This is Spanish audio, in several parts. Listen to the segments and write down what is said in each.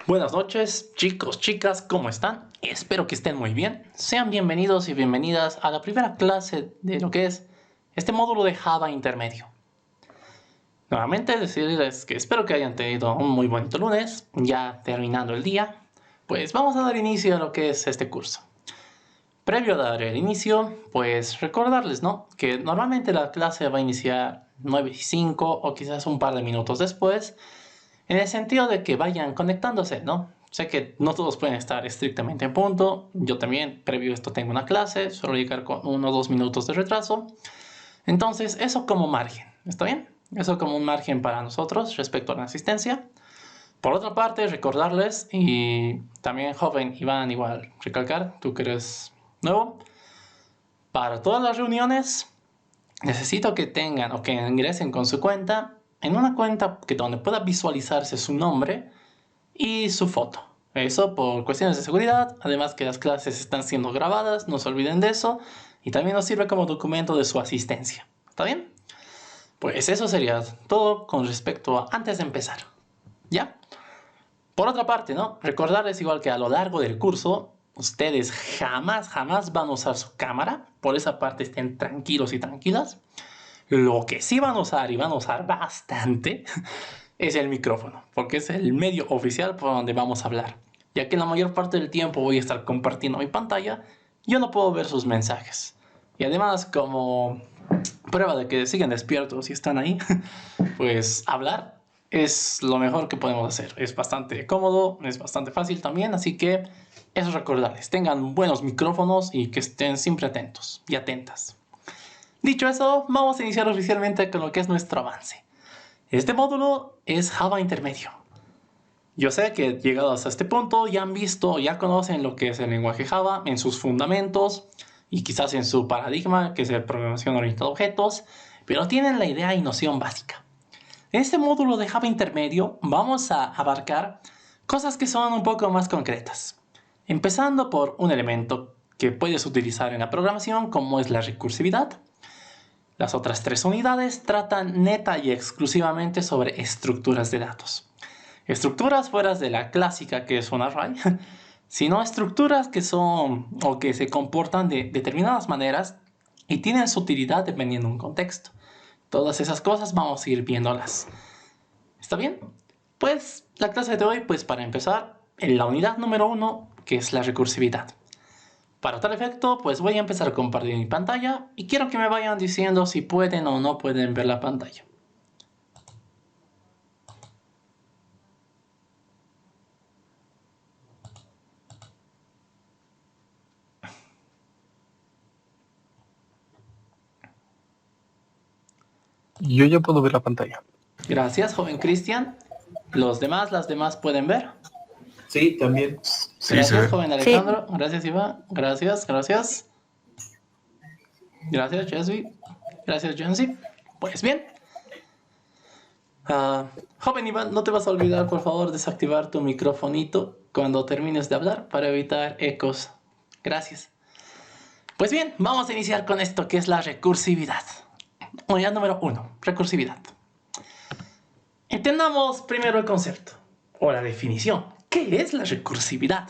Buenas noches, chicos, chicas, ¿cómo están? Espero que estén muy bien. Sean bienvenidos y bienvenidas a la primera clase de lo que es este módulo de Java intermedio. Nuevamente decirles que espero que hayan tenido un muy bonito lunes, ya terminando el día. Pues vamos a dar inicio a lo que es este curso. Previo a dar el inicio, pues recordarles, ¿no? Que normalmente la clase va a iniciar 9:05 o quizás un par de minutos después, en el sentido de que vayan conectándose, ¿no? Sé que no todos pueden estar estrictamente en punto. Yo también, previo a esto, tengo una clase. Suelo llegar con 1 o 2 minutos de retraso. Entonces, eso como margen, ¿está bien? Eso como un margen para nosotros respecto a la asistencia. Por otra parte, recordarles, y también, joven Iván, igual recalcar, tú que eres nuevo, para todas las reuniones necesito que tengan o que ingresen con su cuenta en una cuenta que donde pueda visualizarse su nombre y su foto. Eso por cuestiones de seguridad, además que las clases están siendo grabadas, no se olviden de eso, y también nos sirve como documento de su asistencia. ¿Está bien? Pues eso sería todo con respecto a antes de empezar. ¿Ya? Por otra parte, ¿no? Recordarles igual que a lo largo del curso, ustedes jamás van a usar su cámara. Por esa parte estén tranquilos y tranquilas. Lo que sí van a usar y van a usar bastante es el micrófono, porque es el medio oficial por donde vamos a hablar. Ya que la mayor parte del tiempo voy a estar compartiendo mi pantalla, yo no puedo ver sus mensajes. Y además, como prueba de que siguen despiertos y están ahí, pues hablar es lo mejor que podemos hacer. Es bastante cómodo, es bastante fácil también, así que eso recordarles. Tengan buenos micrófonos y que estén siempre atentos y atentas. Dicho eso, vamos a iniciar oficialmente con lo que es nuestro avance. Este módulo es Java intermedio. Yo sé que llegados a este punto ya han visto, ya conocen lo que es el lenguaje Java en sus fundamentos y quizás en su paradigma, que es la programación orientada a objetos, pero tienen la idea y noción básica. En este módulo de Java intermedio vamos a abarcar cosas que son un poco más concretas, empezando por un elemento que puedes utilizar en la programación como es la recursividad. Las otras 3 unidades tratan neta y exclusivamente sobre estructuras de datos. Estructuras fuera de la clásica que es un array, sino estructuras que son o que se comportan de determinadas maneras y tienen su utilidad dependiendo de un contexto. Todas esas cosas vamos a ir viéndolas. ¿Está bien? Pues la clase de hoy, pues para empezar, en la unidad número 1, que es la recursividad. Para tal efecto, pues voy a empezar a compartir mi pantalla y quiero que me vayan diciendo si pueden o no pueden ver la pantalla. Yo ya puedo ver la pantalla. Gracias, joven Cristian. ¿Los demás, las demás pueden ver? Sí, también. Sí, se Gracias, ve. joven Sí, Alejandro. Gracias, Iván. Gracias. Gracias, Jesby. Gracias, Jancy. Pues bien. Joven Iván, no te vas a olvidar, por favor, desactivar tu microfonito cuando termines de hablar para evitar ecos. Gracias. Pues bien, vamos a iniciar con esto que es la recursividad. Unidad número 1, recursividad. Entendamos primero el concepto o la definición. ¿Qué es la recursividad?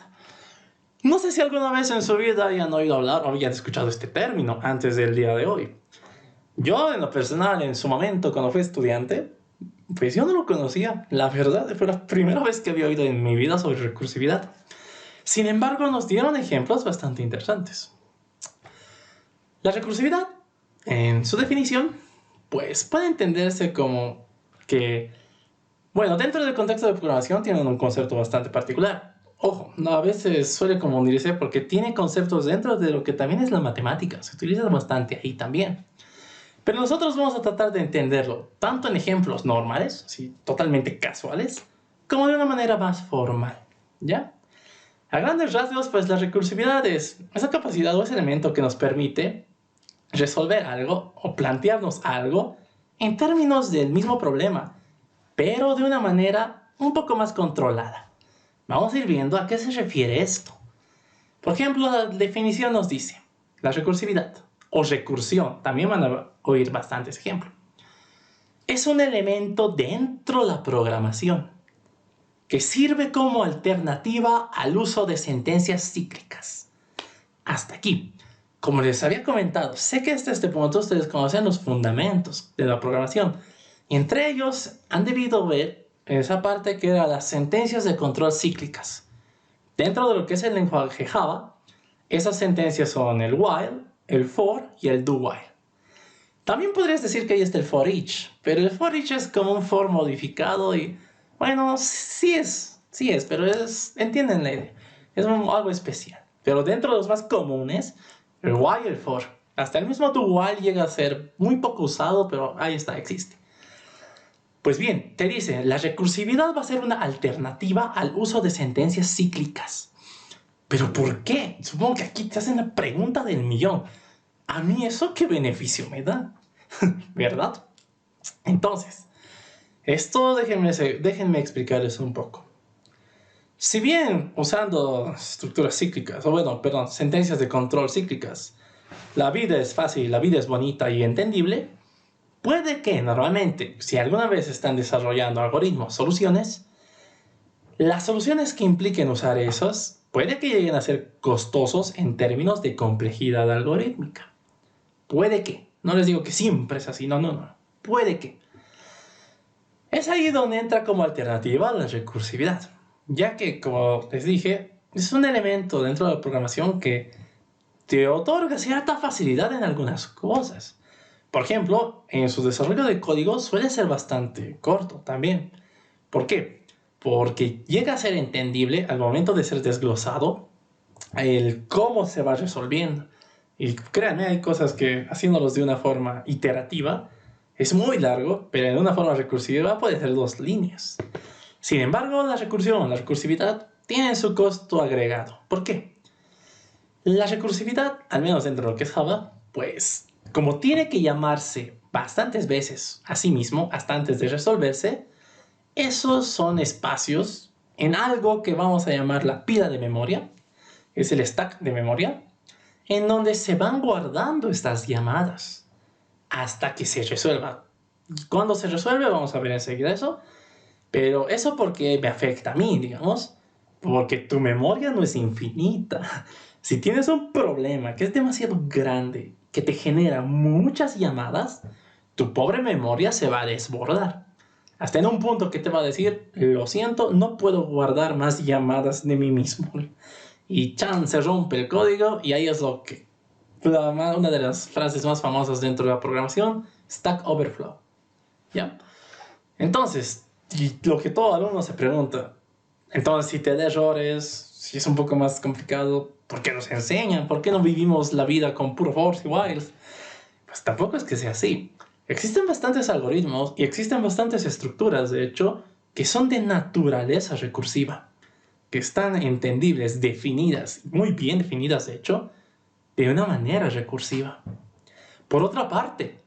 No sé si alguna vez en su vida hayan oído hablar o hayan escuchado este término antes del día de hoy. Yo, en lo personal, en su momento, cuando fui estudiante, pues yo no lo conocía. La verdad, fue la primera vez que había oído en mi vida sobre recursividad. Sin embargo, nos dieron ejemplos bastante interesantes. La recursividad, en su definición, pues puede entenderse como que, bueno, dentro del contexto de programación tienen un concepto bastante particular. Ojo, a veces suele confundirse porque tiene conceptos dentro de lo que también es la matemática. Se utiliza bastante ahí también. Pero nosotros vamos a tratar de entenderlo tanto en ejemplos normales, ¿sí? Totalmente casuales, como de una manera más formal, ¿ya? A grandes rasgos, pues la recursividad es esa capacidad o ese elemento que nos permite resolver algo o plantearnos algo en términos del mismo problema, pero de una manera un poco más controlada. Vamos a ir viendo a qué se refiere esto. Por ejemplo, la definición nos dice, la recursividad o recursión, también van a oír bastantes ejemplos, es un elemento dentro de la programación que sirve como alternativa al uso de sentencias cíclicas. Hasta aquí. Como les había comentado, sé que hasta este punto ustedes conocen los fundamentos de la programación. Y entre ellos han debido ver esa parte que era las sentencias de control cíclicas. Dentro de lo que es el lenguaje Java, esas sentencias son el while, el for y el do while. También podrías decir que ahí está el for each, pero el for each es como un for modificado y, bueno, sí es, pero entienden la idea, es algo especial. Pero dentro de los más comunes, el while y el for, hasta el mismo do while llega a ser muy poco usado, pero ahí está, existe. Pues bien, te dice, la recursividad va a ser una alternativa al uso de sentencias cíclicas. ¿Pero por qué? Supongo que aquí te hacen la pregunta del millón. ¿A mí eso qué beneficio me da? ¿Verdad? Entonces, esto déjenme explicarles un poco. Si bien usando estructuras cíclicas, sentencias de control cíclicas, la vida es fácil, la vida es bonita y entendible, puede que normalmente, si alguna vez están desarrollando algoritmos, soluciones, las soluciones que impliquen usar esos puede que lleguen a ser costosos en términos de complejidad algorítmica. Puede que. No les digo que siempre es así, no. Puede que. Es ahí donde entra como alternativa la recursividad, ya que, como les dije, es un elemento dentro de la programación que te otorga cierta facilidad en algunas cosas. Por ejemplo, en su desarrollo de código suele ser bastante corto también. ¿Por qué? Porque llega a ser entendible al momento de ser desglosado el cómo se va resolviendo. Y créanme, hay cosas que haciéndolos de una forma iterativa es muy largo, pero en una forma recursiva puede ser 2 líneas. Sin embargo, la recursividad, tiene su costo agregado. ¿Por qué? La recursividad, al menos dentro de lo que es Java, pues como tiene que llamarse bastantes veces a sí mismo hasta antes de resolverse, esos son espacios en algo que vamos a llamar la pila de memoria, es el stack de memoria, en donde se van guardando estas llamadas hasta que se resuelva. Cuando se resuelve, vamos a ver enseguida eso, pero eso porque me afecta a mí, digamos, porque tu memoria no es infinita. Si tienes un problema que es demasiado grande, que te genera muchas llamadas, tu pobre memoria se va a desbordar. Hasta en un punto que te va a decir, lo siento, no puedo guardar más llamadas de mí mismo. Y chan, se rompe el código y ahí es lo que... una de las frases más famosas dentro de la programación, Stack Overflow. ¿Ya? Entonces, y lo que todo alumno se pregunta, entonces si te da errores, si es un poco más complicado, ¿por qué nos enseñan? ¿Por qué no vivimos la vida con puro force y whiles? Pues tampoco es que sea así. Existen bastantes algoritmos y existen bastantes estructuras, de hecho, que son de naturaleza recursiva, que están entendibles, definidas, muy bien definidas, de hecho, de una manera recursiva. Por otra parte,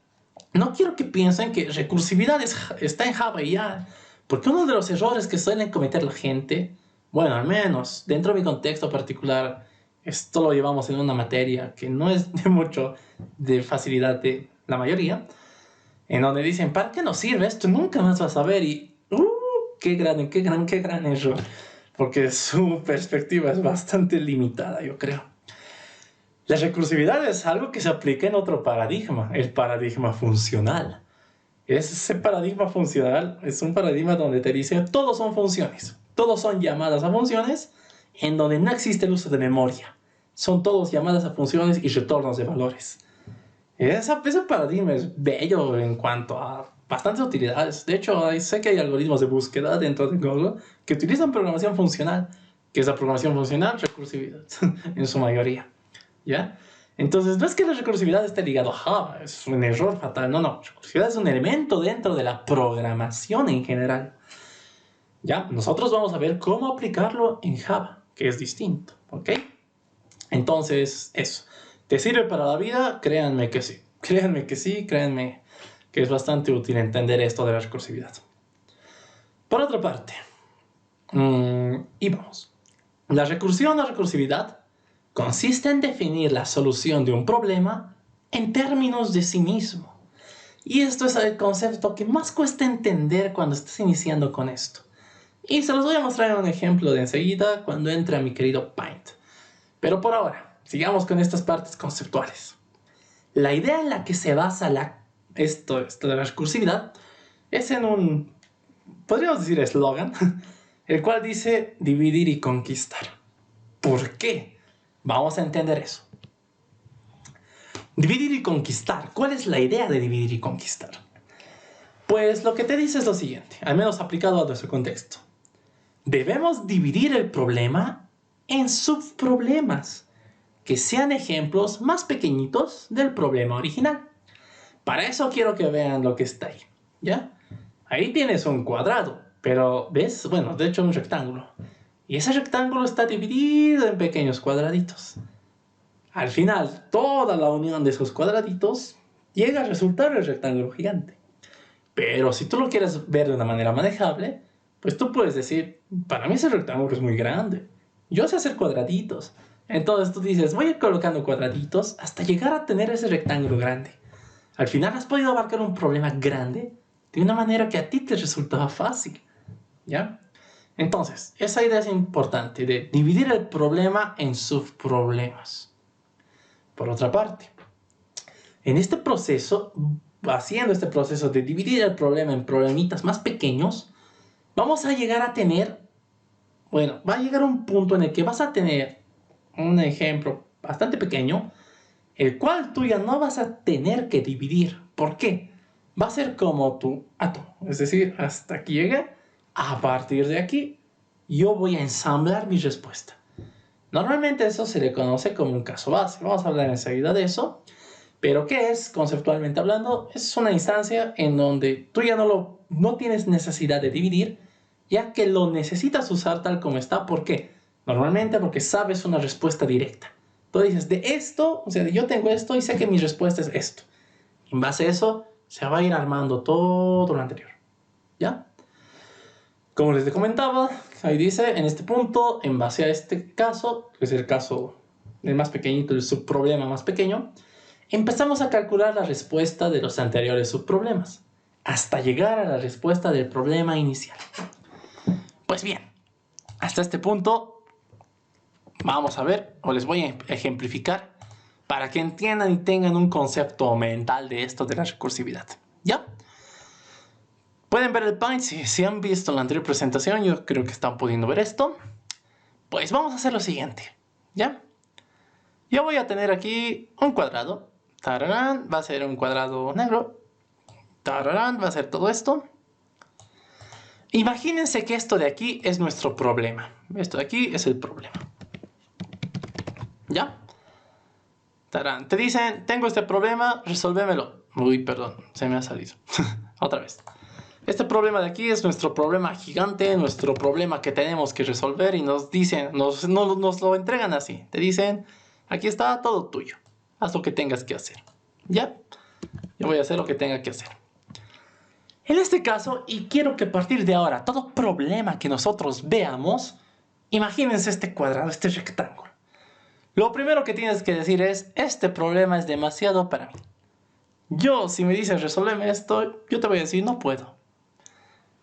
no quiero que piensen que recursividad está en Java y ya, porque uno de los errores que suelen cometer la gente, bueno, al menos dentro de mi contexto particular, esto lo llevamos en una materia que no es de mucho de facilidad de la mayoría, en donde dicen, ¿para qué nos sirve esto? Nunca más vas a ver y, qué gran error, porque su perspectiva es bastante limitada, yo creo. La recursividad es algo que se aplica en otro paradigma, el paradigma funcional. Ese paradigma funcional es un paradigma donde te dice todos son funciones, todos son llamadas a funciones, en donde no existe el uso de memoria. Son todos llamadas a funciones y retornos de valores. Ese paradigma es bello en cuanto a bastantes utilidades. De hecho, sé que hay algoritmos de búsqueda dentro de Google que utilizan programación funcional, que es la programación funcional recursividad en su mayoría. ¿Ya? Entonces, no es que la recursividad esté ligado a Java, es un error fatal. No, recursividad es un elemento dentro de la programación en general. ¿Ya? Nosotros vamos a ver cómo aplicarlo en Java, que es distinto, ¿ok? Entonces, eso. ¿Te sirve para la vida? Créanme que sí. Créanme que es bastante útil entender esto de la recursividad. Por otra parte, y vamos. La recursividad consiste en definir la solución de un problema en términos de sí mismo. Y esto es el concepto que más cuesta entender cuando estás iniciando con esto. Y se los voy a mostrar en un ejemplo de enseguida cuando entre a mi querido Paint. Pero por ahora, sigamos con estas partes conceptuales. La idea en la que se basa esto de la recursividad es en un, podríamos decir, eslogan, el cual dice dividir y conquistar. ¿Por qué? Vamos a entender eso. Dividir y conquistar. ¿Cuál es la idea de dividir y conquistar? Pues lo que te dice es lo siguiente, al menos aplicado a nuestro contexto. Debemos dividir el problema en subproblemas, que sean ejemplos más pequeñitos del problema original. Para eso quiero que vean lo que está ahí, ¿ya? Ahí tienes un cuadrado, pero ¿ves? Bueno, de hecho un rectángulo. Y ese rectángulo está dividido en pequeños cuadraditos. Al final, toda la unión de esos cuadraditos llega a resultar el rectángulo gigante. Pero si tú lo quieres ver de una manera manejable, pues tú puedes decir, para mí ese rectángulo es muy grande. Yo sé hacer cuadraditos. Entonces tú dices, voy a ir colocando cuadraditos hasta llegar a tener ese rectángulo grande. Al final has podido abarcar un problema grande de una manera que a ti te resultaba fácil, ¿ya? Entonces, esa idea es importante, de dividir el problema en subproblemas. Por otra parte, en este proceso, haciendo este proceso de dividir el problema en problemitas más pequeños, vamos a llegar a tener, bueno, va a llegar un punto en el que vas a tener un ejemplo bastante pequeño, el cual tú ya no vas a tener que dividir. ¿Por qué? Va a ser como tu átomo, es decir, hasta aquí llega, a partir de aquí, yo voy a ensamblar mi respuesta. Normalmente eso se le conoce como un caso base, vamos a hablar enseguida de eso, pero ¿qué es, conceptualmente hablando? Es una instancia en donde tú ya no tienes necesidad de dividir, ya que lo necesitas usar tal como está. ¿Por qué? Normalmente porque sabes una respuesta directa. Tú dices, de esto, o sea, yo tengo esto y sé que mi respuesta es esto. En base a eso, se va a ir armando todo lo anterior. ¿Ya? Como les comentaba, ahí dice, en este punto, en base a este caso, que es el caso el más pequeñito, el subproblema más pequeño, empezamos a calcular la respuesta de los anteriores subproblemas, hasta llegar a la respuesta del problema inicial. Pues bien, hasta este punto, vamos a ver, o les voy a ejemplificar, para que entiendan y tengan un concepto mental de esto de la recursividad. ¿Ya? Pueden ver el Paint, si han visto la anterior presentación, yo creo que están pudiendo ver esto. Pues vamos a hacer lo siguiente, ¿ya? Yo voy a tener aquí un cuadrado. Tararán, va a ser un cuadrado negro. Tararán, va a ser todo esto. Imagínense que esto de aquí es nuestro problema. Esto de aquí es el problema. ¿Ya? Tarán, te dicen, tengo este problema, resolvémelo. Uy, perdón, se me ha salido. Otra vez. Este problema de aquí es nuestro problema gigante, nuestro problema que tenemos que resolver, y nos dicen, nos lo entregan así. Te dicen, aquí está todo tuyo. Haz lo que tengas que hacer. ¿Ya? Yo voy a hacer lo que tenga que hacer. En este caso, y quiero que a partir de ahora, todo problema que nosotros veamos, imagínense este cuadrado, este rectángulo. Lo primero que tienes que decir es, este problema es demasiado para mí. Yo, si me dices resolveme esto, yo te voy a decir, no puedo.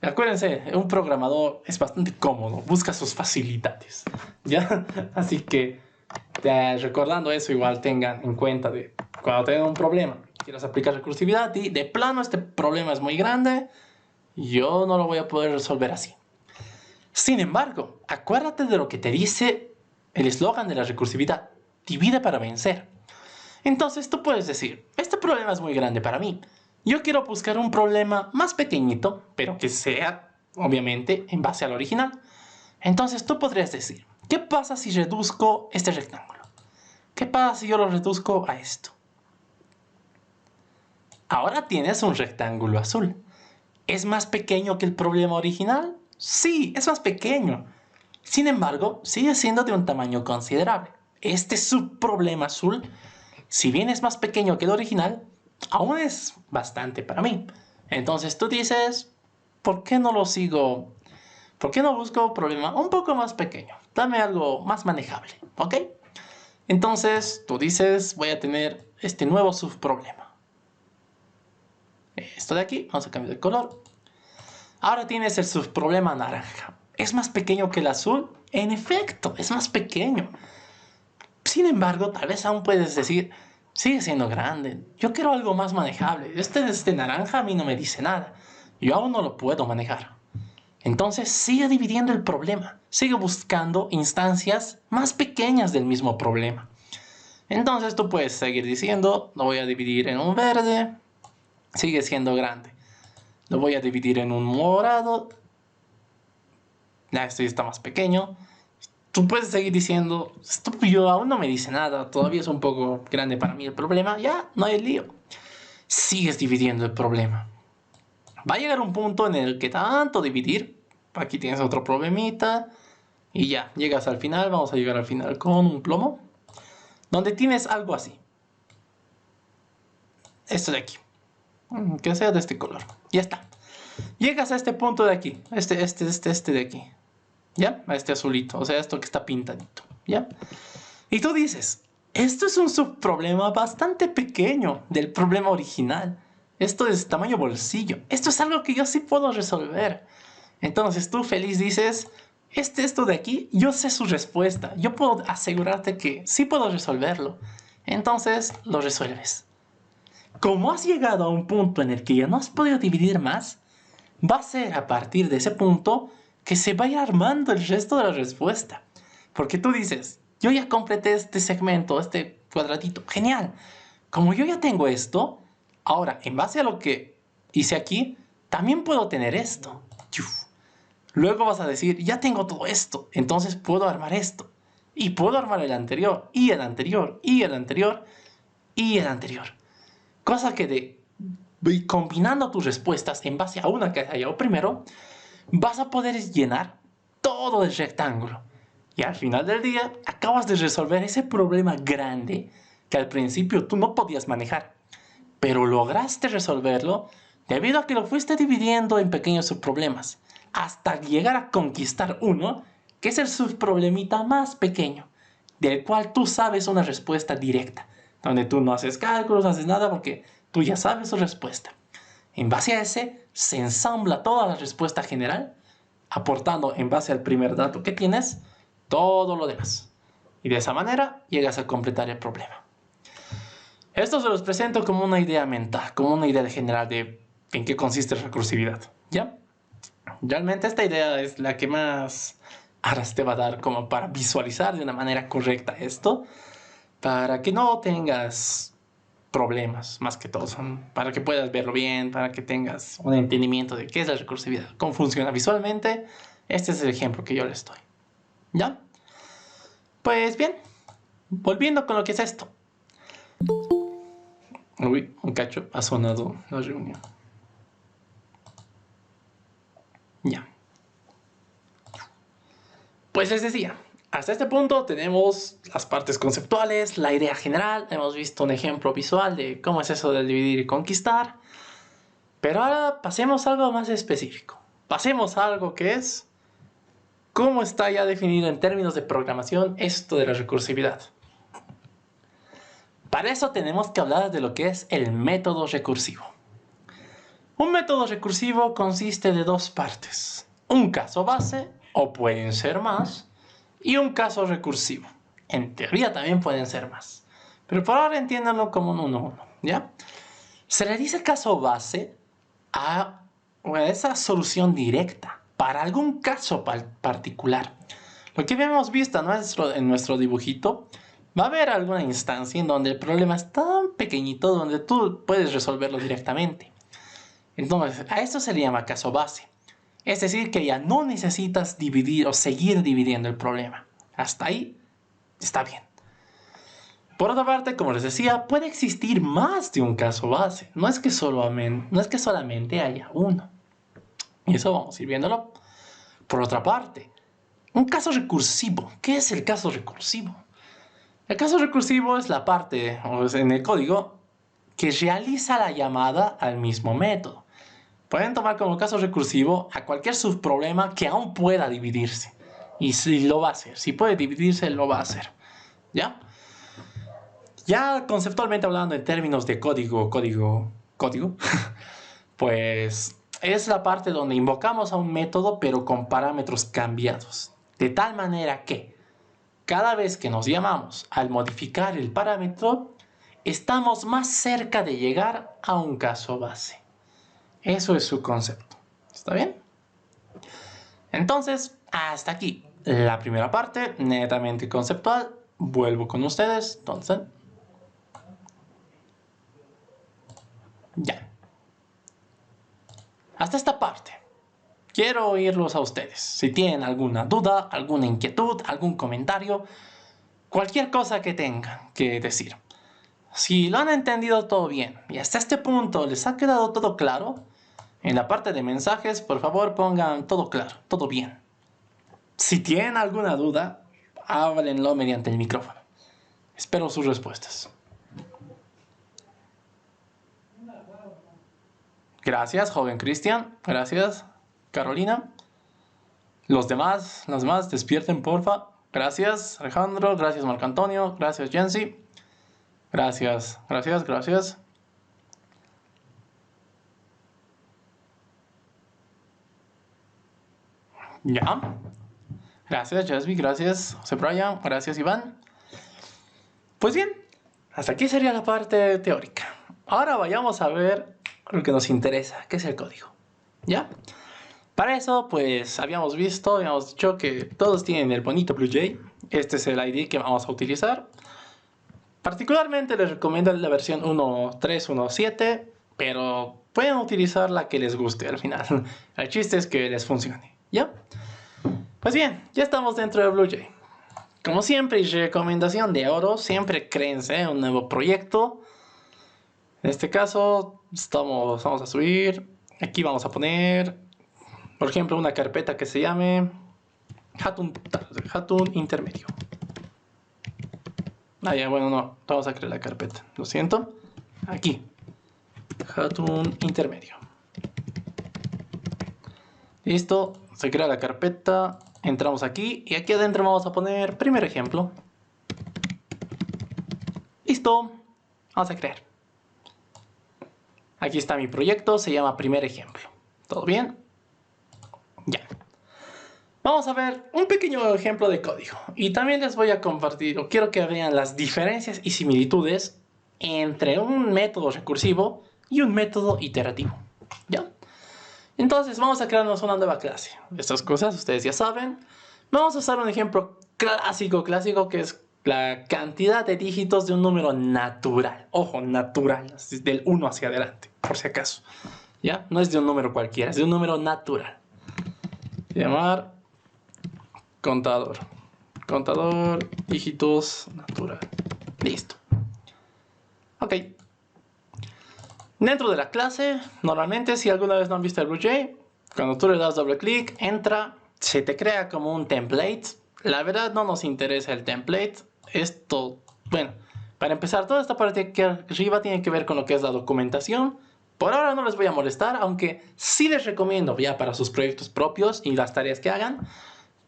Acuérdense, un programador es bastante cómodo, busca sus facilidades, ¿ya? Así que, recordando eso, igual tengan en cuenta de cuando tengan un problema, quieras aplicar recursividad y de plano este problema es muy grande, yo no lo voy a poder resolver así. Sin embargo, acuérdate de lo que te dice el eslogan de la recursividad, divide para vencer. Entonces tú puedes decir, este problema es muy grande para mí. Yo quiero buscar un problema más pequeñito, pero que sea, obviamente, en base al original. Entonces tú podrías decir, ¿qué pasa si reduzco este rectángulo? ¿Qué pasa si yo lo reduzco a esto? Ahora tienes un rectángulo azul. ¿Es más pequeño que el problema original? Sí, es más pequeño. Sin embargo, sigue siendo de un tamaño considerable. Este subproblema azul, si bien es más pequeño que el original, aún es bastante para mí. Entonces tú dices, ¿por qué no lo sigo? ¿Por qué no busco un problema un poco más pequeño? Dame algo más manejable, ¿ok? Entonces tú dices, voy a tener este nuevo subproblema. Esto de aquí, vamos a cambiar de color. Ahora tienes el subproblema naranja. ¿Es más pequeño que el azul? En efecto, es más pequeño. Sin embargo, tal vez aún puedes decir, sigue siendo grande. Yo quiero algo más manejable. Este naranja a mí no me dice nada. Yo aún no lo puedo manejar. Entonces sigue dividiendo el problema. Sigue buscando instancias más pequeñas del mismo problema. Entonces tú puedes seguir diciendo, lo voy a dividir en un verde. Sigue siendo grande. Lo voy a dividir en un morado. Esto ya está más pequeño. Tú puedes seguir diciendo, yo aún no me dice nada, todavía es un poco grande para mí el problema, ya, no hay lío. Sigues dividiendo el problema. Va a llegar un punto en el que tanto dividir, aquí tienes otro problemita, y ya, llegas al final, vamos a llegar al final con un plomo, donde tienes algo así. Esto de aquí, que sea de este color, ya está. Llegas a este punto de aquí, este de aquí. ¿Ya? A este azulito, o sea, esto que está pintadito, ¿ya? Y tú dices, esto es un subproblema bastante pequeño del problema original. Esto es tamaño bolsillo. Esto es algo que yo sí puedo resolver. Entonces tú feliz dices, esto de aquí, yo sé su respuesta. Yo puedo asegurarte que sí puedo resolverlo. Entonces lo resuelves. Como has llegado a un punto en el que ya no has podido dividir más, va a ser a partir de ese punto que se vaya armando el resto de la respuesta. Porque tú dices, yo ya completé este segmento, este cuadradito, genial. Como yo ya tengo esto, ahora en base a lo que hice aquí, también puedo tener esto. Luego vas a decir, ya tengo todo esto, entonces puedo armar esto. Y puedo armar el anterior, y el anterior, y el anterior, y el anterior. Cosa que combinando tus respuestas en base a una que has hallado primero, vas a poder llenar todo el rectángulo. Y al final del día, acabas de resolver ese problema grande que al principio tú no podías manejar. Pero lograste resolverlo debido a que lo fuiste dividiendo en pequeños subproblemas, hasta llegar a conquistar uno, que es el subproblemita más pequeño, del cual tú sabes una respuesta directa, donde tú no haces cálculos, no haces nada porque tú ya sabes su respuesta. En base a ese, se ensambla toda la respuesta general, aportando en base al primer dato que tienes, todo lo demás. Y de esa manera llegas a completar el problema. Esto se los presento como una idea mental, como una idea general de en qué consiste la recursividad, ¿ya? Realmente esta idea es la que más aras te va a dar como para visualizar de una manera correcta esto, para que no tengas problemas, más que todo, para que puedas verlo bien, para que tengas un entendimiento de qué es la recursividad, cómo funciona visualmente. Este es el ejemplo que yo les doy, ¿ya? Pues bien, volviendo con lo que es esto. Uy, un cacho, ha sonado la reunión. Ya. Pues les decía, hasta este punto tenemos las partes conceptuales, la idea general, hemos visto un ejemplo visual de cómo es eso de dividir y conquistar. Pero ahora pasemos a algo más específico. Pasemos a algo que es cómo está ya definido en términos de programación esto de la recursividad. Para eso tenemos que hablar de lo que es el método recursivo. Un método recursivo consiste de dos partes. Un caso base, o pueden ser más, y un caso recursivo. En teoría también pueden ser más. Pero por ahora entiéndanlo como un 1-1, ¿ya? Se le dice caso base a esa solución directa para algún caso particular. Lo que habíamos visto en nuestro dibujito, va a haber alguna instancia en donde el problema es tan pequeñito donde tú puedes resolverlo directamente. Entonces, a esto se le llama caso base. Es decir, que ya no necesitas dividir o seguir dividiendo el problema. Hasta ahí está bien. Por otra parte, como les decía, puede existir más de un caso base. No es que solamente haya uno. Y eso vamos a ir viéndolo. Por otra parte, un caso recursivo. ¿Qué es el caso recursivo? El caso recursivo es la parte en el código que realiza la llamada al mismo método. Pueden tomar como caso recursivo a cualquier subproblema que aún pueda dividirse. Y si lo va a hacer. Si puede dividirse, lo va a hacer. ¿Ya? Ya conceptualmente hablando en términos de código, pues es la parte donde invocamos a un método pero con parámetros cambiados. De tal manera que cada vez que nos llamamos al modificar el parámetro, estamos más cerca de llegar a un caso base. Eso es su concepto. ¿Está bien? Entonces, hasta aquí la primera parte, netamente conceptual. Vuelvo con ustedes. Entonces, ya. Hasta esta parte. Quiero oírlos a ustedes. Si tienen alguna duda, alguna inquietud, algún comentario, cualquier cosa que tengan que decir. Si lo han entendido todo bien y hasta este punto les ha quedado todo claro, en la parte de mensajes, por favor pongan todo claro, todo bien. Si tienen alguna duda, háblenlo mediante el micrófono. Espero sus respuestas. Gracias, joven Cristian. Gracias, Carolina. Los demás, despierten, porfa. Gracias, Alejandro. Gracias, Marco Antonio. Gracias, Jensi. Gracias. Ya. Gracias, Jasby. Gracias, José Brian. Gracias, Iván. Pues bien, hasta aquí sería la parte teórica. Ahora vayamos a ver lo que nos interesa, que es el código. ¿Ya? Para eso, pues, habíamos dicho que todos tienen el bonito BlueJ. Este es el ID que vamos a utilizar. Particularmente les recomiendo la versión 1.3.1.7, pero pueden utilizar la que les guste al final. El chiste es que les funcione, ¿ya? Pues bien, ya estamos dentro de BlueJ. Como siempre, y recomendación de oro, siempre créense en un nuevo proyecto. En este caso, vamos a subir. Aquí vamos a poner, por ejemplo, una carpeta que se llame Hatun Intermedio. Ya, bueno, no, vamos a crear la carpeta. Lo siento. Aquí. Hatun Intermedio. Listo. Se crea la carpeta. Entramos aquí. Y aquí adentro vamos a poner primer ejemplo. Listo. Vamos a crear. Aquí está mi proyecto. Se llama primer ejemplo. ¿Todo bien? Ya. Vamos a ver un pequeño ejemplo de código. Y también les voy a compartir, o quiero que vean las diferencias y similitudes entre un método recursivo y un método iterativo. ¿Ya? Entonces vamos a crearnos una nueva clase. Estas cosas ustedes ya saben. Vamos a usar un ejemplo clásico que es la cantidad de dígitos de un número natural. Ojo, natural, es del 1 hacia adelante, por si acaso. ¿Ya? No es de un número cualquiera, es de un número natural. Llamar contador. Contador, dígitos, natural. Listo. Ok. Dentro de la clase, normalmente, si alguna vez no han visto el BlueJ, cuando tú le das doble clic, entra, se te crea como un template. La verdad no nos interesa el template. Esto, bueno, para empezar, toda esta parte que arriba tiene que ver con lo que es la documentación. Por ahora no les voy a molestar, aunque sí les recomiendo ya para sus proyectos propios y las tareas que hagan,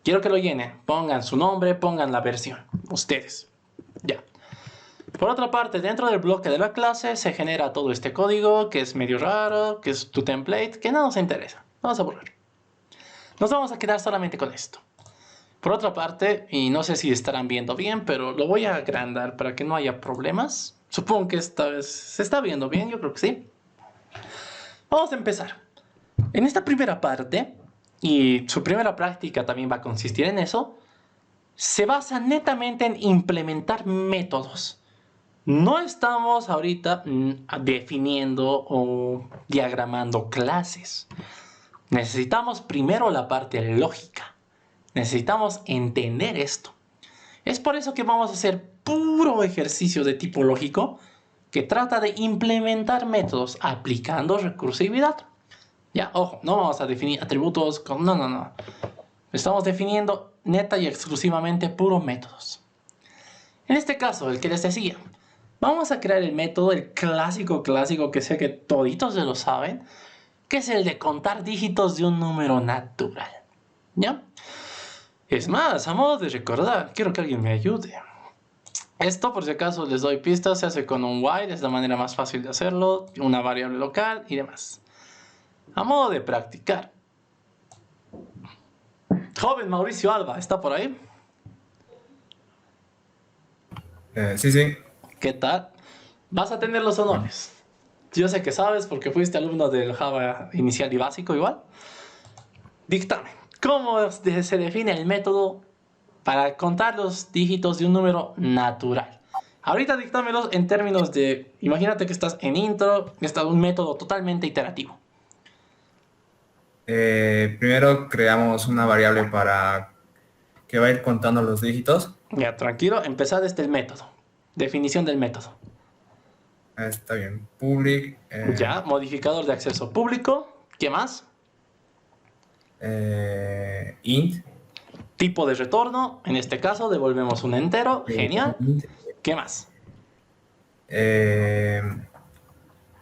quiero que lo llenen. Pongan su nombre, pongan la versión. Ustedes. Ya. Por otra parte, dentro del bloque de la clase se genera todo este código que es medio raro, que es tu template, que no nos interesa. Vamos a borrar. Nos vamos a quedar solamente con esto. Por otra parte, y no sé si estarán viendo bien, pero lo voy a agrandar para que no haya problemas. Supongo que esta vez se está viendo bien, yo creo que sí. Vamos a empezar. En esta primera parte, y su primera práctica también va a consistir en eso, se basa netamente en implementar métodos. No estamos ahorita definiendo o diagramando clases. Necesitamos primero la parte lógica. Necesitamos entender esto. Es por eso que vamos a hacer puro ejercicio de tipo lógico que trata de implementar métodos aplicando recursividad. Ya, ojo, no vamos a definir atributos con... No. Estamos definiendo neta y exclusivamente puros métodos. En este caso, el que les decía, vamos a crear el método, el clásico que sé que toditos se lo saben, que es el de contar dígitos de un número natural. ¿Ya? Es más, a modo de recordar, quiero que alguien me ayude. Esto, por si acaso les doy pistas, se hace con un while, es la manera más fácil de hacerlo, una variable local y demás. A modo de practicar. Joven Mauricio Alba, ¿está por ahí? Sí, sí. ¿Qué tal? Vas a tener los honores. Yo sé que sabes porque fuiste alumno del Java inicial y básico igual. Dictame, ¿cómo se define el método para contar los dígitos de un número natural? Ahorita dictámelos en términos de, imagínate que estás en intro, que está un método totalmente iterativo. Primero creamos una variable para que va a ir contando los dígitos. Ya, tranquilo, empezad este el método. Definición del método. Está bien. Public Ya, modificador de acceso público. ¿Qué más? int. Tipo de retorno. En este caso devolvemos un entero. Genial. Int, ¿Qué más?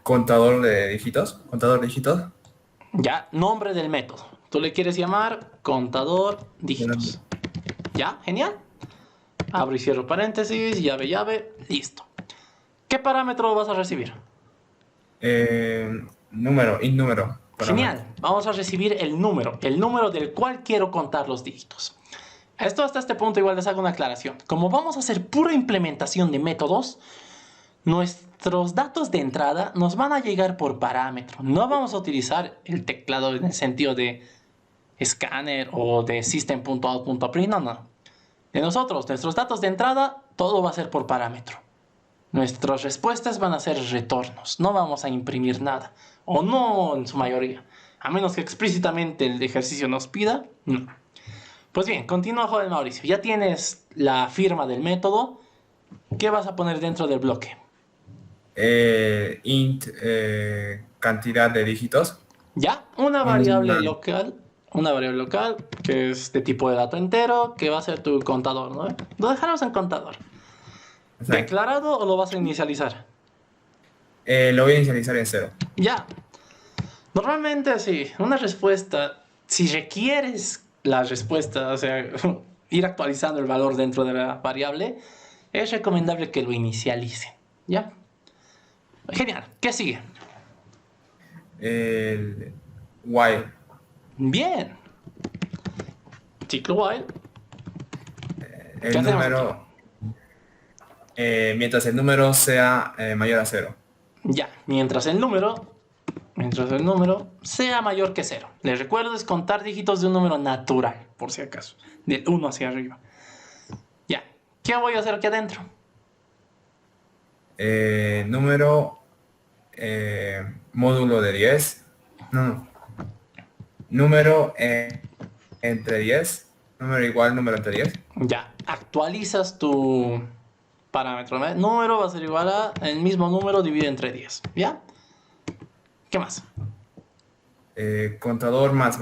contador de dígitos. Contador de dígitos. Ya, nombre del método. Tú le quieres llamar contador dígitos. Ya, genial. Abro y cierro paréntesis, llave, llave, listo. ¿Qué parámetro vas a recibir? Número, int número. Genial, vamos a recibir el número del cual quiero contar los dígitos. Esto hasta este punto igual les hago una aclaración. Como vamos a hacer pura implementación de métodos, nuestros datos de entrada nos van a llegar por parámetro. No vamos a utilizar el teclado en el sentido de scanner o de system.out.print, no. De nosotros, nuestros datos de entrada, todo va a ser por parámetro. Nuestras respuestas van a ser retornos, no vamos a imprimir nada, o no en su mayoría, a menos que explícitamente el ejercicio nos pida, no. Pues bien, continúa, joven Mauricio, ya tienes la firma del método, ¿qué vas a poner dentro del bloque? Int cantidad de dígitos. Ya, una variable local que es de tipo de dato entero, que va a ser tu contador, ¿no? Lo dejaremos en contador. Exacto. ¿Declarado o lo vas a inicializar? Lo voy a inicializar en 0. Ya. Normalmente sí, una respuesta, si requieres la respuesta, o sea, ir actualizando el valor dentro de la variable, es recomendable que lo inicialicen. ¿Ya? Genial. ¿Qué sigue? El while. Bien. Ciclo while. ¿Qué El hacemos número, mientras el número sea mayor a 0. Ya, mientras el número sea mayor que 0. Les recuerdo es contar dígitos de un número natural, por si acaso, del 1 hacia arriba. Ya, ¿qué voy a hacer aquí adentro? Número, módulo de 10. No. Número entre 10. Número igual, número entre 10. Ya, actualizas tu parámetro. ¿No? Número va a ser igual a el mismo número dividido entre 10. ¿Ya? ¿Qué más? Contador más.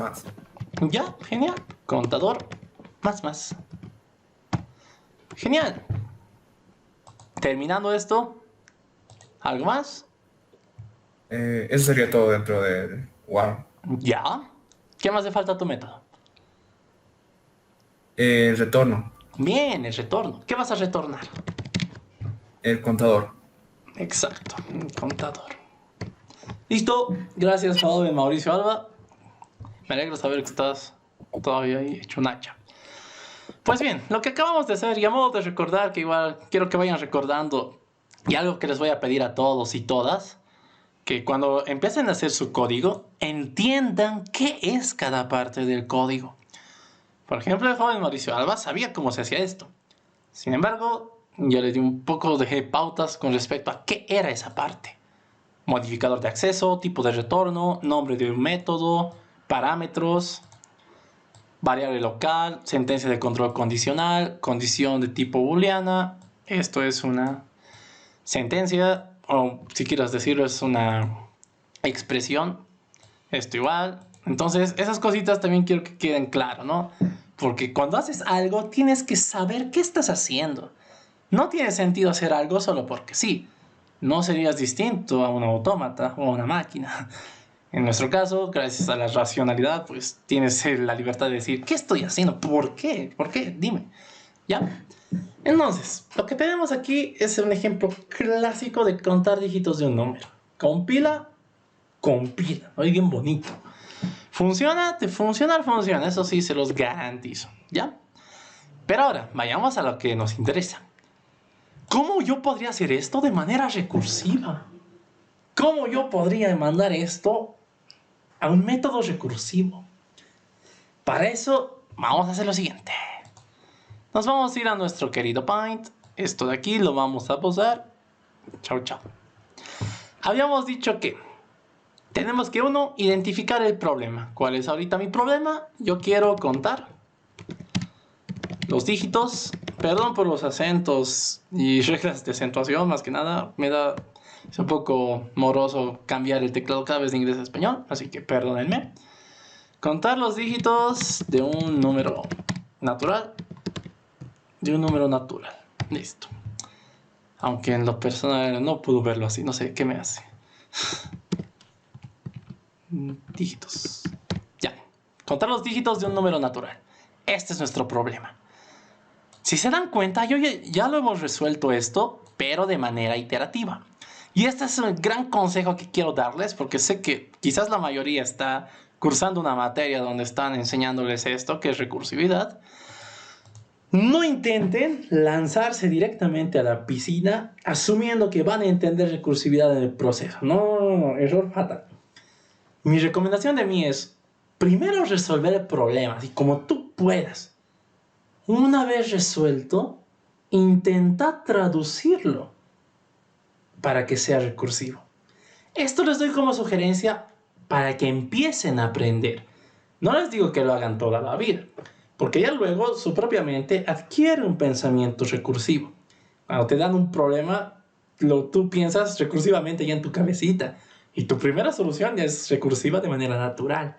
Ya, genial. Contador más. Genial. Terminando esto, ¿algo más? Eso sería todo dentro del while. Ya. ¿Qué más le falta a tu método? El retorno. Bien, el retorno. ¿Qué vas a retornar? El contador. Exacto, un contador. Listo, gracias joven Mauricio Alba. Me alegro saber que estás todavía ahí hecho un hacha. Pues bien, lo que acabamos de hacer, y a modo de recordar, que igual quiero que vayan recordando, y algo que les voy a pedir a todos y todas, que cuando empiecen a hacer su código, entiendan qué es cada parte del código. Por ejemplo, el joven Mauricio Alba sabía cómo se hacía esto. Sin embargo, yo le di un poco de pautas con respecto a qué era esa parte. Modificador de acceso, tipo de retorno, nombre de un método, parámetros, variable local, sentencia de control condicional, condición de tipo booleana. Esto es una sentencia, o si quieres decirlo, es una expresión. Esto igual. Entonces, esas cositas también quiero que queden claras, ¿no? Porque cuando haces algo, tienes que saber qué estás haciendo. No tiene sentido hacer algo solo porque sí. No serías distinto a un autómata o a una máquina. En nuestro caso, gracias a la racionalidad, pues tienes la libertad de decir, ¿qué estoy haciendo? ¿Por qué? ¿Por qué? Dime. ¿Ya? Entonces, lo que tenemos aquí es un ejemplo clásico de contar dígitos de un número. Compila compila, ¿no? Y bien bonito. Funciona, funciona, eso sí se los garantizo, ¿ya? Pero ahora, vayamos a lo que nos interesa. ¿Cómo yo podría hacer esto de manera recursiva? ¿Cómo yo podría mandar esto a un método recursivo? Para eso, vamos a hacer lo siguiente. Nos vamos a ir a nuestro querido Paint. Esto de aquí lo vamos a posar. Chao, chao. Habíamos dicho que tenemos que, uno, identificar el problema. ¿Cuál es ahorita mi problema? Yo quiero contar los dígitos. Perdón por los acentos y reglas de acentuación, más que nada. Es un poco moroso cambiar el teclado cada vez de inglés a español, así que perdónenme. Contar los dígitos de un número natural. Listo. Aunque en lo personal no puedo verlo así, no sé qué me hace. Dígitos. Ya. Contar los dígitos de un número natural. Este es nuestro problema. Si se dan cuenta, yo ya lo hemos resuelto esto, pero de manera iterativa. Y este es el gran consejo que quiero darles, porque sé que quizás la mayoría está cursando una materia donde están enseñándoles esto, que es recursividad. No intenten lanzarse directamente a la piscina asumiendo que van a entender recursividad en el proceso. No, error fatal. Mi recomendación de mí es, primero resolver el problema, y como tú puedas. Una vez resuelto, intenta traducirlo para que sea recursivo. Esto les doy como sugerencia para que empiecen a aprender. No les digo que lo hagan toda la vida, porque ya luego su propia mente adquiere un pensamiento recursivo. Cuando te dan un problema, tú piensas recursivamente ya en tu cabecita, y tu primera solución ya es recursiva de manera natural.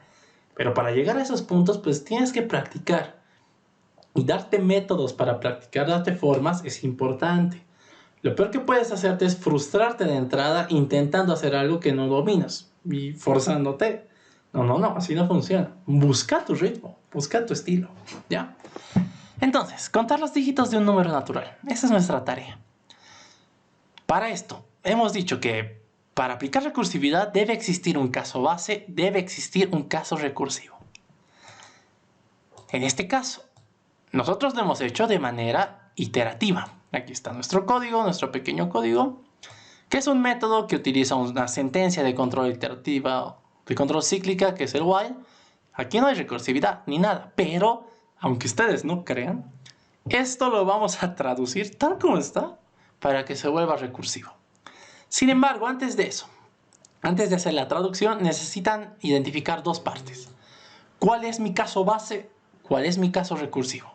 Pero para llegar a esos puntos, pues tienes que practicar. Y darte métodos para practicar, darte formas, es importante. Lo peor que puedes hacerte es frustrarte de entrada intentando hacer algo que no dominas y forzándote. No, así no funciona. Busca tu ritmo, busca tu estilo, ¿ya? Entonces, contar los dígitos de un número natural. Esa es nuestra tarea. Para esto, hemos dicho que para aplicar recursividad debe existir un caso base, debe existir un caso recursivo. En este caso, nosotros lo hemos hecho de manera iterativa. Aquí está nuestro código, nuestro pequeño código, que es un método que utiliza una sentencia de control iterativa, de control cíclica, que es el while. Aquí no hay recursividad ni nada, pero aunque ustedes no crean, esto lo vamos a traducir tal como está para que se vuelva recursivo. Sin embargo, antes de eso, antes de hacer la traducción, necesitan identificar dos partes. ¿Cuál es mi caso base? ¿Cuál es mi caso recursivo?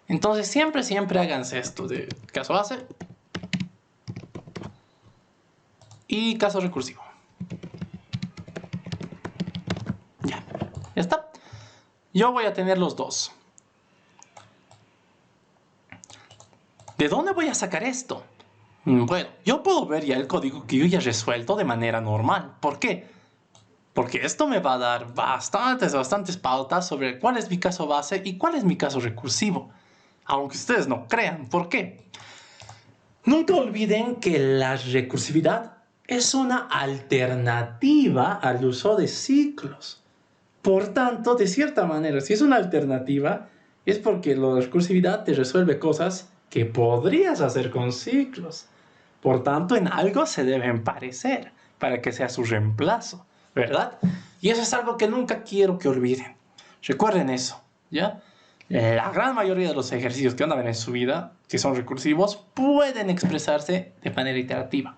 Entonces siempre háganse esto de caso base y caso recursivo. Ya está. Yo voy a tener los dos. ¿De dónde voy a sacar esto? Bueno, yo puedo ver ya el código que yo ya he resuelto de manera normal. ¿Por qué? Porque esto me va a dar bastantes pautas sobre cuál es mi caso base y cuál es mi caso recursivo. Aunque ustedes no crean. ¿Por qué? Nunca olviden que la recursividad es una alternativa al uso de ciclos. Por tanto, de cierta manera, si es una alternativa, es porque la recursividad te resuelve cosas que podrías hacer con ciclos. Por tanto, en algo se deben parecer para que sea su reemplazo, ¿verdad? Y eso es algo que nunca quiero que olviden. Recuerden eso, ¿ya? La gran mayoría de los ejercicios que van a ver en su vida, que son recursivos, pueden expresarse de manera iterativa.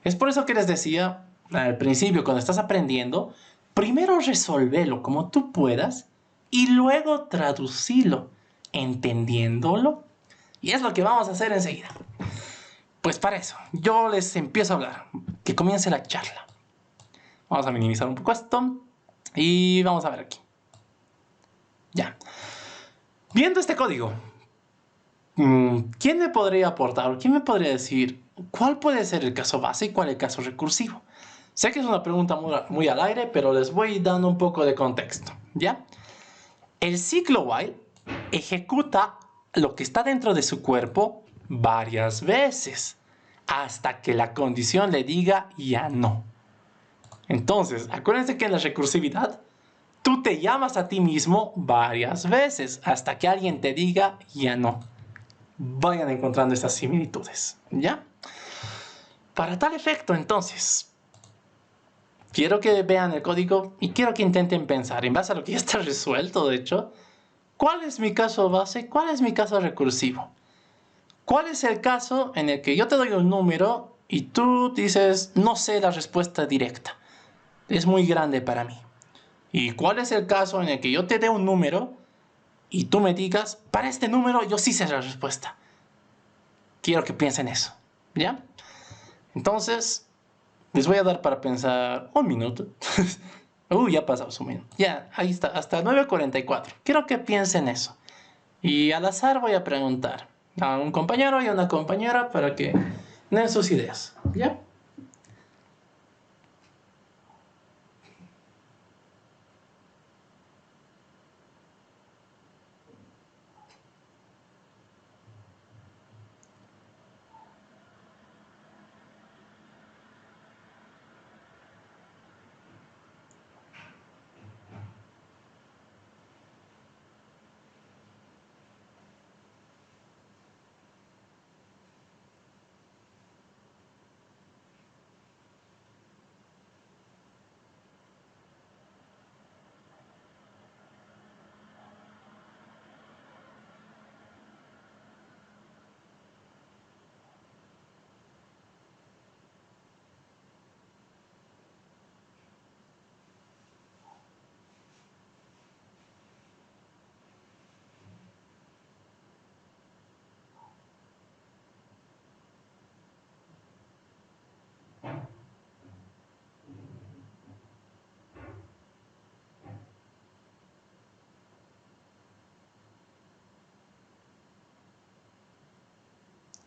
Es por eso que les decía al principio, cuando estás aprendiendo, primero resolvelo como tú puedas y luego traducilo, entendiéndolo. Y es lo que vamos a hacer enseguida. Pues para eso, yo les empiezo a hablar. Que comience la charla. Vamos a minimizar un poco esto. Y vamos a ver aquí. Ya. Viendo este código, ¿quién me podría aportar? ¿Quién me podría decir cuál puede ser el caso base y cuál el caso recursivo? Sé que es una pregunta muy al aire, pero les voy dando un poco de contexto, ¿ya? El ciclo while ejecuta lo que está dentro de su cuerpo varias veces, hasta que la condición le diga ya no. Entonces, acuérdense que en la recursividad, tú te llamas a ti mismo varias veces hasta que alguien te diga ya no. Vayan encontrando estas similitudes, ¿ya? Para tal efecto, entonces, quiero que vean el código y quiero que intenten pensar, en base a lo que ya está resuelto, de hecho, ¿cuál es mi caso base? ¿Cuál es mi caso recursivo? ¿Cuál es el caso en el que yo te doy un número y tú dices, no sé la respuesta directa? Es muy grande para mí. ¿Y cuál es el caso en el que yo te dé un número y tú me digas, para este número yo sí sé la respuesta? Quiero que piensen eso, ¿ya? Entonces, les voy a dar para pensar un minuto. Ya ha pasado su minuto. Ya, ahí está, hasta 9:44. Quiero que piensen eso. Y al azar voy a preguntar a un compañero y a una compañera para que den sus ideas, ¿ya?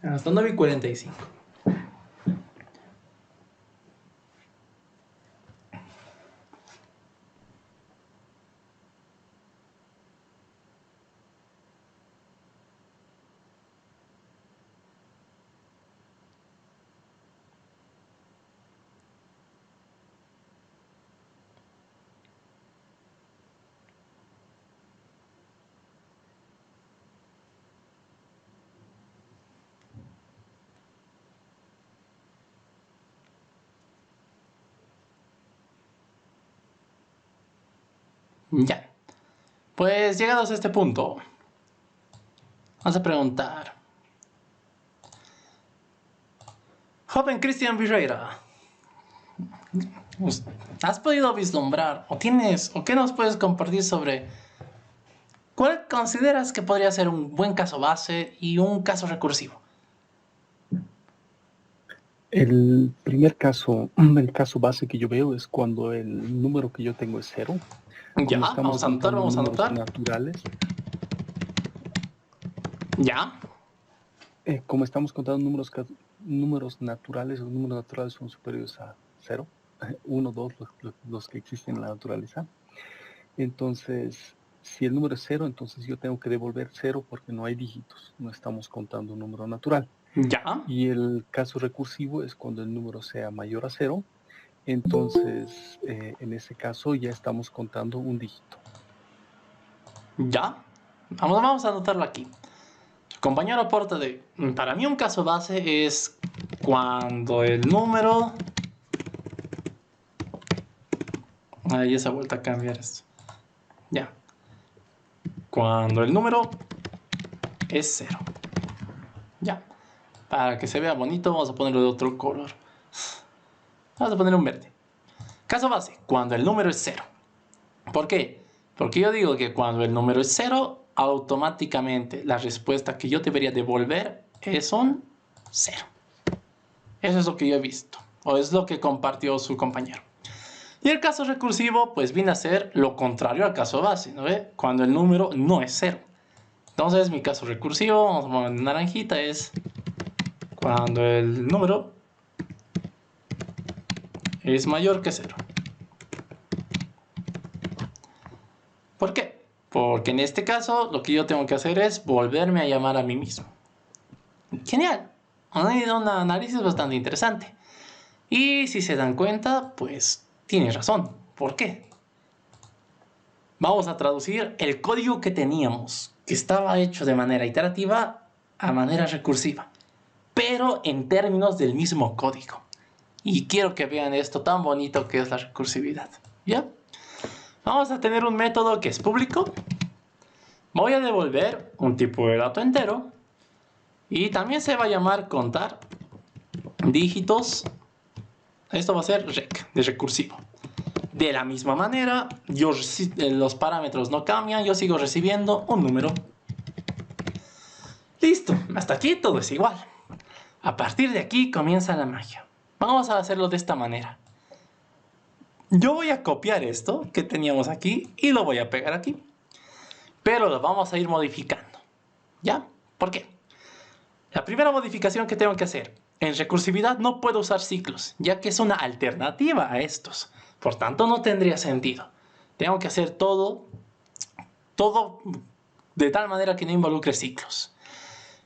Hasta 9:45. Ya. Pues llegados a este punto, vamos a preguntar. Joven Cristian Vieira, ¿has podido vislumbrar o qué nos puedes compartir sobre cuál consideras que podría ser un buen caso base y un caso recursivo? El primer caso, el caso base que yo veo es cuando el número que yo tengo es 0. Ya, Como estamos vamos a anotar, contando vamos a números anotar. naturales, Ya, como estamos contando números naturales, los números naturales son superiores a 0, 1, 2, los que existen en la naturaleza. Entonces, si el número es 0, entonces yo tengo que devolver 0 porque no hay dígitos, no estamos contando un número natural. ya, Y el caso recursivo es cuando el número sea mayor a 0, entonces en ese caso ya estamos contando un dígito. ya. Vamos a anotarlo aquí. El compañero aporta de... Para mí un caso base es cuando el número... Ahí se ha vuelto a cambiar esto. Ya. Cuando el número es 0. Ya. Para que se vea bonito, vamos a ponerlo de otro color. Vamos a poner un verde. Caso base, cuando el número es 0. ¿Por qué? Porque yo digo que cuando el número es 0, automáticamente la respuesta que yo debería devolver es un 0. Eso es lo que yo he visto, o es lo que compartió su compañero. Y el caso recursivo, pues viene a ser lo contrario al caso base, ¿no ve? Cuando el número no es 0. Entonces, mi caso recursivo, vamos a poner en naranjita, es cuando el número es mayor que 0. ¿Por qué? Porque en este caso, lo que yo tengo que hacer es volverme a llamar a mí mismo. Genial. Un análisis bastante interesante. Y si se dan cuenta, pues tienes razón. ¿Por qué? Vamos a traducir el código que teníamos, que estaba hecho de manera iterativa, a manera recursiva, pero en términos del mismo código. Y quiero que vean esto tan bonito que es la recursividad. ¿Ya? Vamos a tener un método que es público. Voy a devolver un tipo de dato entero. Y también se va a llamar contar dígitos. Esto va a ser rec, de recursivo. De la misma manera, los parámetros no cambian. Yo sigo recibiendo un número. Listo, hasta aquí todo es igual. A partir de aquí comienza la magia. Vamos a hacerlo de esta manera. Yo voy a copiar esto que teníamos aquí y lo voy a pegar aquí. Pero lo vamos a ir modificando. ¿Ya? ¿Por qué? La primera modificación que tengo que hacer. En recursividad no puedo usar ciclos, ya que es una alternativa a estos. Por tanto, no tendría sentido. Tengo que hacer todo de tal manera que no involucre ciclos.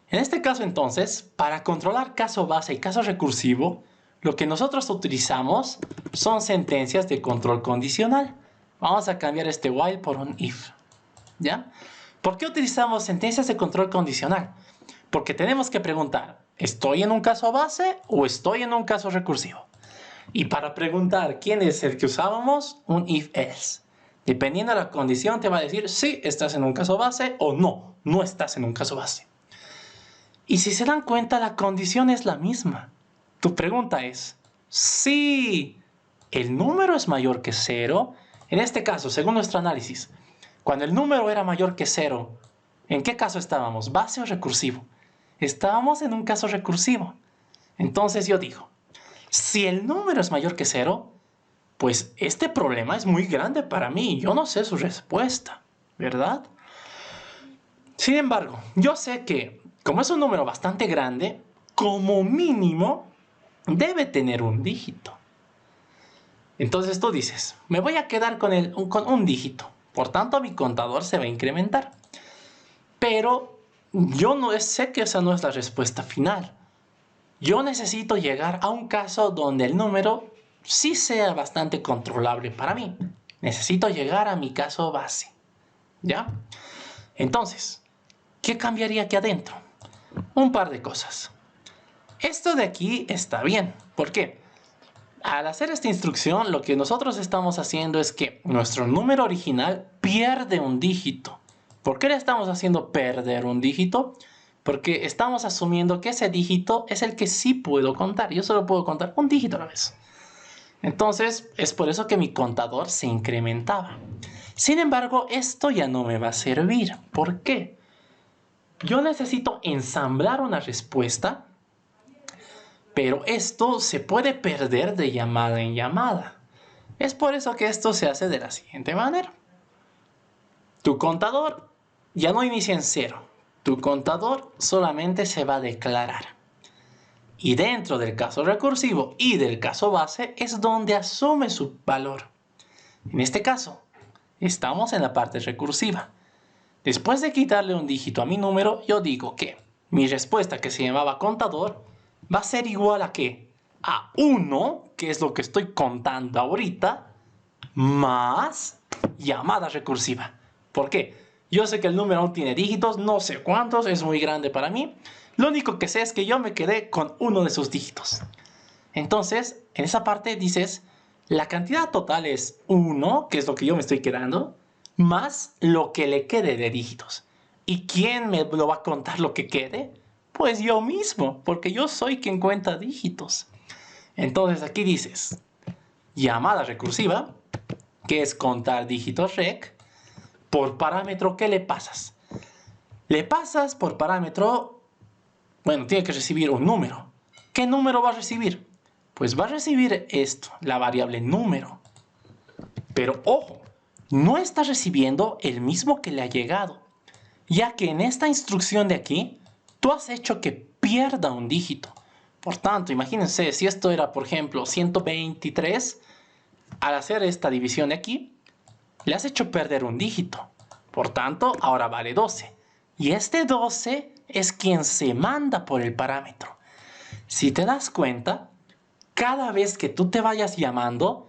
En este caso, entonces, para controlar caso base y caso recursivo, lo que nosotros utilizamos son sentencias de control condicional. Vamos a cambiar este while por un if. ¿Ya? ¿Por qué utilizamos sentencias de control condicional? Porque tenemos que preguntar, ¿estoy en un caso base o estoy en un caso recursivo? Y para preguntar quién es el que usábamos, un if-else. Dependiendo de la condición te va a decir si estás en un caso base o no, no estás en un caso base. Y si se dan cuenta, la condición es la misma. Tu pregunta es, si el número es mayor que 0, en este caso, según nuestro análisis, cuando el número era mayor que 0, ¿en qué caso estábamos? ¿Base o recursivo? Estábamos en un caso recursivo. Entonces yo digo, si el número es mayor que 0, pues este problema es muy grande para mí. Yo no sé su respuesta, ¿verdad? Sin embargo, yo sé que, como es un número bastante grande, como mínimo debe tener un dígito. Entonces tú dices, me voy a quedar con un dígito. Por tanto, mi contador se va a incrementar. Pero yo no sé que esa no es la respuesta final. Yo necesito llegar a un caso donde el número sí sea bastante controlable para mí. Necesito llegar a mi caso base. ¿Ya? Entonces, ¿qué cambiaría aquí adentro? Un par de cosas. Esto de aquí está bien. ¿Por qué? Al hacer esta instrucción, lo que nosotros estamos haciendo es que nuestro número original pierde un dígito. ¿Por qué le estamos haciendo perder un dígito? Porque estamos asumiendo que ese dígito es el que sí puedo contar. Yo solo puedo contar un dígito a la vez. Entonces, es por eso que mi contador se incrementaba. Sin embargo, esto ya no me va a servir. ¿Por qué? Yo necesito ensamblar una respuesta, pero esto se puede perder de llamada en llamada. Es por eso que esto se hace de la siguiente manera. Tu contador ya no inicia en 0. Tu contador solamente se va a declarar. Y dentro del caso recursivo y del caso base es donde asume su valor. En este caso, estamos en la parte recursiva. Después de quitarle un dígito a mi número, yo digo que mi respuesta, que se llamaba contador, va a ser igual a ¿qué? A 1, que es lo que estoy contando ahorita, más llamada recursiva. ¿Por qué? Yo sé que el número aún tiene dígitos, no sé cuántos, es muy grande para mí. Lo único que sé es que yo me quedé con uno de sus dígitos. Entonces, en esa parte dices, la cantidad total es 1, que es lo que yo me estoy quedando, más lo que le quede de dígitos. ¿Y quién me lo va a contar lo que quede? Pues yo mismo, porque yo soy quien cuenta dígitos. Entonces aquí dices, llamada recursiva, que es contar dígitos rec, por parámetro, ¿qué le pasas? Le pasas por parámetro, bueno, tiene que recibir un número. ¿Qué número va a recibir? Pues va a recibir esto, la variable número. Pero ojo, no está recibiendo el mismo que le ha llegado, ya que en esta instrucción de aquí, tú has hecho que pierda un dígito. Por tanto, imagínense, si esto era, por ejemplo, 123, al hacer esta división de aquí, le has hecho perder un dígito. Por tanto, ahora vale 12. Y este 12 es quien se manda por el parámetro. Si te das cuenta, cada vez que tú te vayas llamando,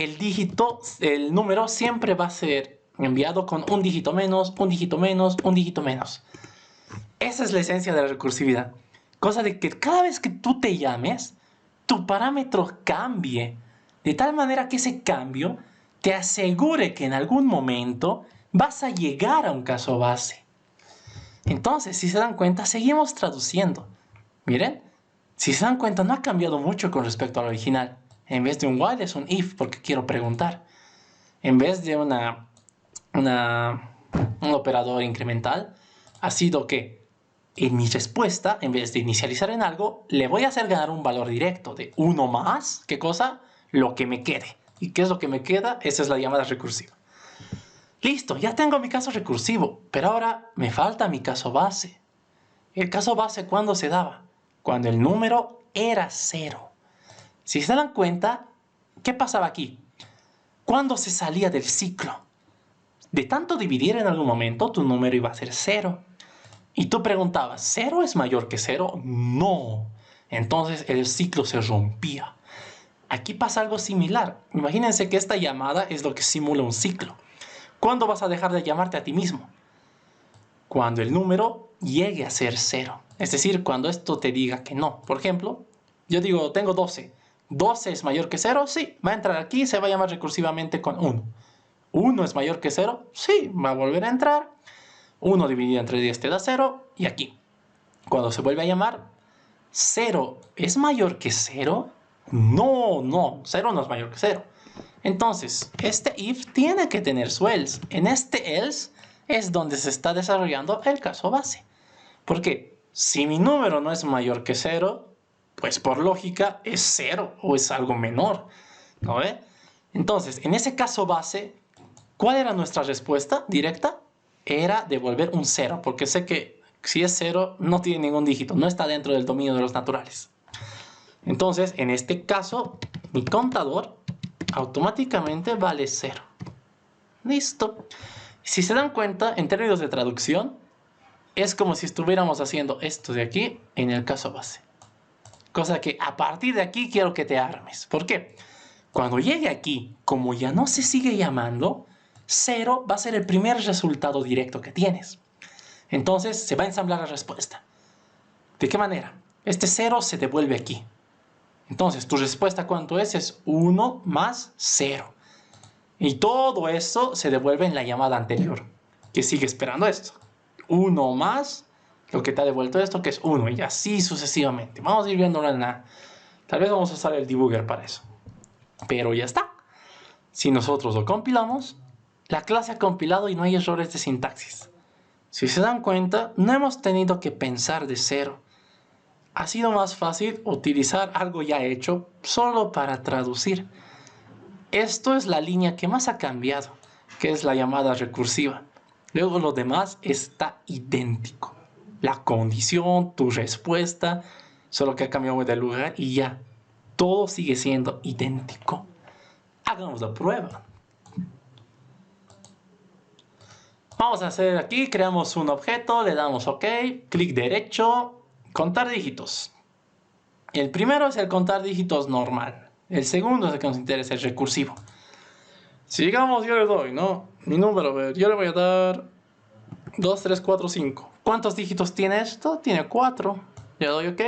el número siempre va a ser enviado con un dígito menos, un dígito menos, un dígito menos. Esa es la esencia de la recursividad. Cosa de que cada vez que tú te llames, tu parámetro cambie. De tal manera que ese cambio te asegure que en algún momento vas a llegar a un caso base. Entonces, si se dan cuenta, seguimos traduciendo. Miren, si se dan cuenta, no ha cambiado mucho con respecto al original. En vez de un while es un if, porque quiero preguntar. En vez de un operador incremental, ha sido que en mi respuesta, en vez de inicializar en algo, le voy a hacer ganar un valor directo de 1 más, ¿qué cosa? Lo que me quede. ¿Y qué es lo que me queda? Esa es la llamada recursiva. Listo, ya tengo mi caso recursivo, pero ahora me falta mi caso base. ¿El caso base cuándo se daba? Cuando el número era 0. Si se dan cuenta, ¿qué pasaba aquí? ¿Cuándo se salía del ciclo? De tanto dividir en algún momento, tu número iba a ser 0. Y tú preguntabas, ¿0 es mayor que 0? No. Entonces el ciclo se rompía. Aquí pasa algo similar. Imagínense que esta llamada es lo que simula un ciclo. ¿Cuándo vas a dejar de llamarte a ti mismo? Cuando el número llegue a ser 0. Es decir, cuando esto te diga que no. Por ejemplo, yo digo, tengo 12. ¿12 es mayor que 0? Sí. Va a entrar aquí y se va a llamar recursivamente con 1. ¿1 es mayor que 0? Sí. Va a volver a entrar. 1 dividido entre 10 te da 0. Y aquí, cuando se vuelve a llamar, 0 es mayor que 0. No. 0 no es mayor que 0. Entonces, este if tiene que tener su else. En este else es donde se está desarrollando el caso base. Porque si mi número no es mayor que 0, pues por lógica es 0 o es algo menor. ¿No ve? Entonces, en ese caso base, ¿cuál era nuestra respuesta directa? Era devolver un 0, porque sé que si es 0 no tiene ningún dígito, no está dentro del dominio de los naturales. Entonces, en este caso, mi contador automáticamente vale 0. Listo. Si se dan cuenta, en términos de traducción, es como si estuviéramos haciendo esto de aquí en el caso base. Cosa que a partir de aquí quiero que te armes. ¿Por qué? Cuando llegue aquí, como ya no se sigue llamando, 0 va a ser el primer resultado directo que tienes. Entonces se va a ensamblar la respuesta. ¿De qué manera? Este 0 se devuelve aquí. Entonces, ¿tu respuesta cuánto es? Es 1 más 0. Y todo eso se devuelve en la llamada anterior, que sigue esperando esto. 1 más lo que te ha devuelto esto, que es 1, y así sucesivamente. Vamos a ir viéndolo en la... Tal vez vamos a usar el debugger para eso. Pero ya está. Si nosotros lo compilamos, la clase ha compilado y no hay errores de sintaxis. Si se dan cuenta, no hemos tenido que pensar de cero. Ha sido más fácil utilizar algo ya hecho solo para traducir. Esto es la línea que más ha cambiado, que es la llamada recursiva. Luego lo demás está idéntico. La condición, tu respuesta, solo que ha cambiado de lugar y ya. Todo sigue siendo idéntico. Hagamos la prueba. Vamos a hacer aquí, creamos un objeto, le damos OK, clic derecho, contar dígitos. El primero es el contar dígitos normal. El segundo es el que nos interesa, el recursivo. Si digamos yo le doy, ¿no? Mi número, a ver, yo le voy a dar 2, 3, 4, 5. ¿Cuántos dígitos tiene esto? Tiene 4. Le doy OK,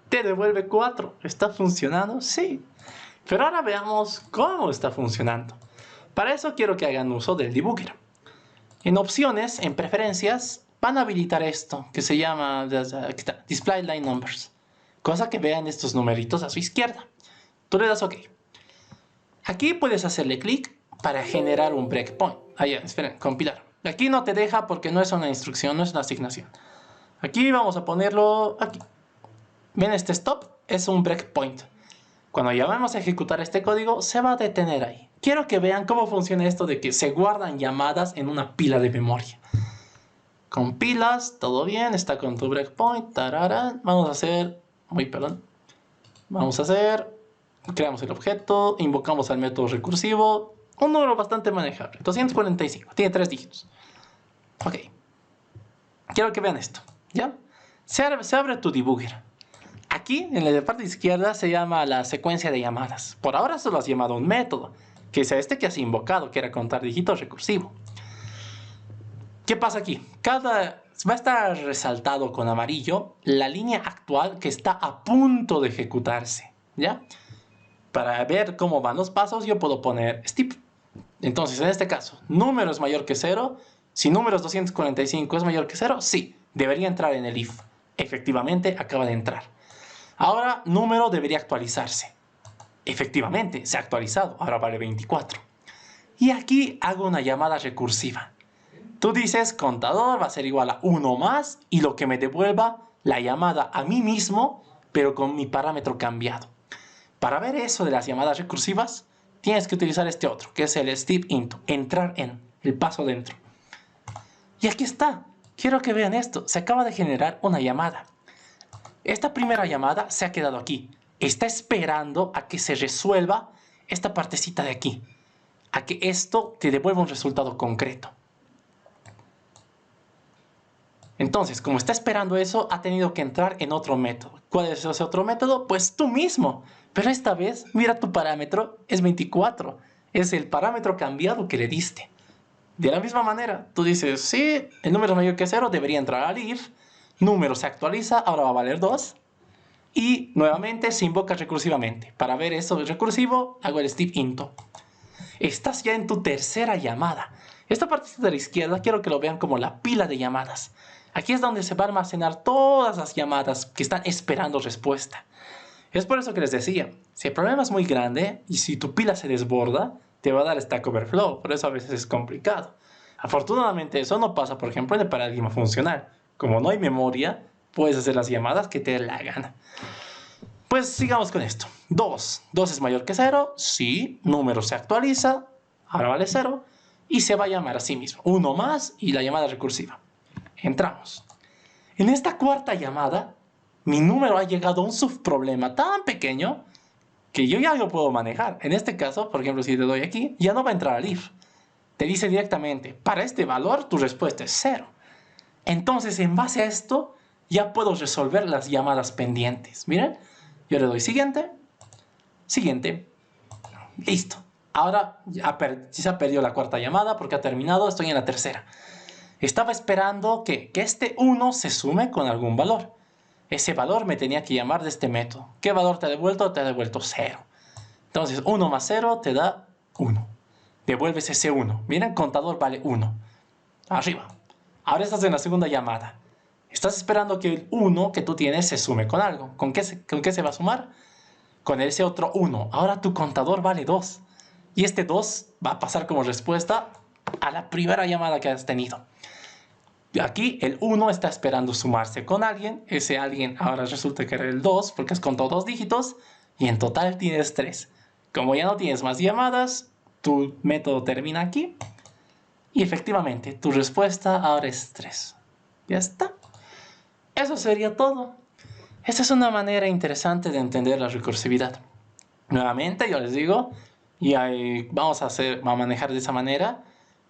te devuelve 4. ¿Está funcionando? Sí. Pero ahora veamos cómo está funcionando. Para eso quiero que hagan uso del debugger. En opciones, en preferencias, van a habilitar esto que se llama Display Line Numbers. Cosa que vean estos numeritos a su izquierda. Tú le das OK. Aquí puedes hacerle clic para generar un breakpoint. Esperen, compilar. Aquí no te deja porque no es una instrucción, no es una asignación. Aquí vamos a ponerlo aquí. ¿Ven este stop? Es un breakpoint. Cuando ya vamos a ejecutar este código, se va a detener ahí. Quiero que vean cómo funciona esto de que se guardan llamadas en una pila de memoria. Compilas, todo bien, está con tu breakpoint. Tarara. Vamos a hacer... creamos el objeto, invocamos al método recursivo. Un número bastante manejable, 245, tiene 3 dígitos. Ok. Quiero que vean esto, ¿ya? Se abre tu debugger. Aquí, en la parte izquierda, se llama la secuencia de llamadas. Por ahora solo has llamado un método, que es este que has invocado, que era contar dígitos recursivo. ¿Qué pasa aquí? Va a estar resaltado con amarillo la línea actual que está a punto de ejecutarse, ¿ya? Para ver cómo van los pasos, yo puedo poner skip. Entonces, en este caso, número es mayor que 0. Si número es 245 es mayor que 0, sí, debería entrar en el if. Efectivamente, acaba de entrar. Ahora, número debería actualizarse. Efectivamente, se ha actualizado. Ahora vale 24. Y aquí hago una llamada recursiva. Tú dices, contador va a ser igual a 1 más y lo que me devuelva la llamada a mí mismo, pero con mi parámetro cambiado. Para ver eso de las llamadas recursivas, tienes que utilizar este otro, que es el step into, entrar en, el paso dentro. Y aquí está. Quiero que vean esto. Se acaba de generar una llamada. Esta primera llamada se ha quedado aquí. Está esperando a que se resuelva esta partecita de aquí. A que esto te devuelva un resultado concreto. Entonces, como está esperando eso, ha tenido que entrar en otro método. ¿Cuál es ese otro método? Pues tú mismo. Pero esta vez, mira tu parámetro, es 24. Es el parámetro cambiado que le diste. De la misma manera, tú dices, sí, el número es mayor que 0, debería entrar al if. Número se actualiza, ahora va a valer 2. Y nuevamente se invoca recursivamente. Para ver eso recursivo, hago el step into. Estás ya en tu tercera llamada. Esta parte de la izquierda quiero que lo vean como la pila de llamadas. Aquí es donde se va a almacenar todas las llamadas que están esperando respuesta. Es por eso que les decía, si el problema es muy grande y si tu pila se desborda, te va a dar Stack Overflow. Por eso a veces es complicado. Afortunadamente eso no pasa, por ejemplo, en el paradigma funcional. Como no hay memoria, puedes hacer las llamadas que te dé la gana. Pues sigamos con esto. 2. 2 es mayor que 0. Sí, número se actualiza. Ahora vale 0. Y se va a llamar a sí mismo. 1 más y la llamada recursiva. Entramos. En esta cuarta llamada, mi número ha llegado a un subproblema tan pequeño que yo ya lo puedo manejar. En este caso, por ejemplo, si te doy aquí, ya no va a entrar al if. Te dice directamente, para este valor tu respuesta es 0. Entonces, en base a esto, ya puedo resolver las llamadas pendientes. Miren, yo le doy siguiente, siguiente, listo. Ahora ya se ha perdido la cuarta llamada porque ha terminado, estoy en la tercera. Estaba esperando que este 1 se sume con algún valor. Ese valor me tenía que llamar de este método. ¿Qué valor te ha devuelto? Te ha devuelto 0. Entonces 1 más 0 te da 1. Devuelves ese 1. Miren, contador vale 1. Arriba. Ahora estás en la segunda llamada. Estás esperando que el 1 que tú tienes se sume con algo. ¿Con qué se va a sumar? Con ese otro 1. Ahora tu contador vale 2. Y este 2 va a pasar como respuesta a la primera llamada que has tenido. Aquí el 1 está esperando sumarse con alguien. Ese alguien ahora resulta que era el 2 porque has contado 2 dígitos. Y en total tienes 3. Como ya no tienes más llamadas, tu método termina aquí. Y efectivamente, tu respuesta ahora es 3. Ya está. Eso sería todo. Esta es una manera interesante de entender la recursividad. Nuevamente, yo les digo, y vamos a manejar de esa manera.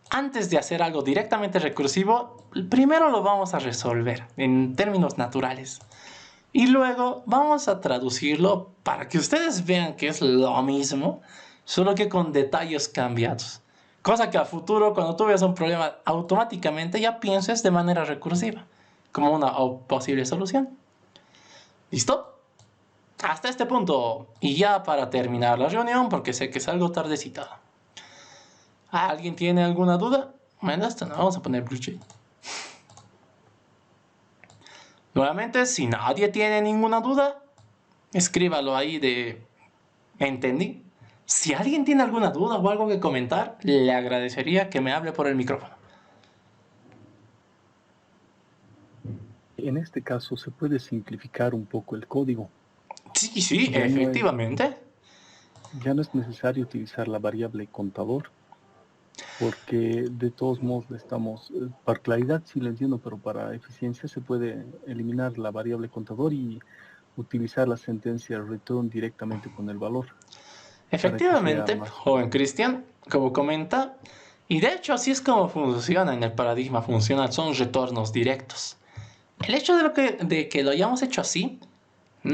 Antes de hacer algo directamente recursivo, primero lo vamos a resolver en términos naturales. Y luego vamos a traducirlo para que ustedes vean que es lo mismo, solo que con detalles cambiados. Cosa que a futuro, cuando tú veas un problema, automáticamente ya pienses de manera recursiva, como una posible solución. ¿Listo? Hasta este punto. Y ya para terminar la reunión, porque sé que es algo tardecita. ¿Alguien tiene alguna duda? Bueno, esto no, vamos a poner blue check. Nuevamente, si nadie tiene ninguna duda, escríbalo ahí de entendí. Si alguien tiene alguna duda o algo que comentar, le agradecería que me hable por el micrófono. En este caso se puede simplificar un poco el código. Sí, efectivamente. Ya no es necesario utilizar la variable contador, porque de todos modos estamos, para claridad sí lo entiendo, pero para eficiencia se puede eliminar la variable contador y utilizar la sentencia return directamente con el valor. Efectivamente, joven Cristian, como comenta, y de hecho así es como funciona en el paradigma funcional, son retornos directos. El hecho de que lo hayamos hecho así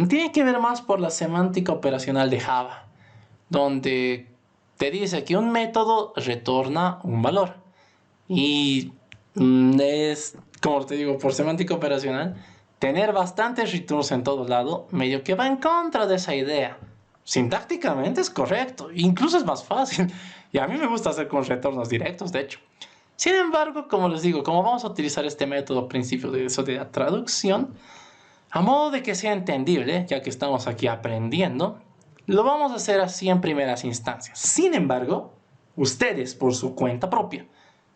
tiene que ver más por la semántica operacional de Java, donde te dice que un método retorna un valor. Y es, como te digo, por semántica operacional, tener bastantes returns en todo lado, medio que va en contra de esa idea. Sintácticamente es correcto, incluso es más fácil. Y a mí me gusta hacer con retornos directos, de hecho. Sin embargo, como les digo, como vamos a utilizar este método principio de eso de la traducción, a modo de que sea entendible, ya que estamos aquí aprendiendo, lo vamos a hacer así en primeras instancias. Sin embargo, ustedes por su cuenta propia,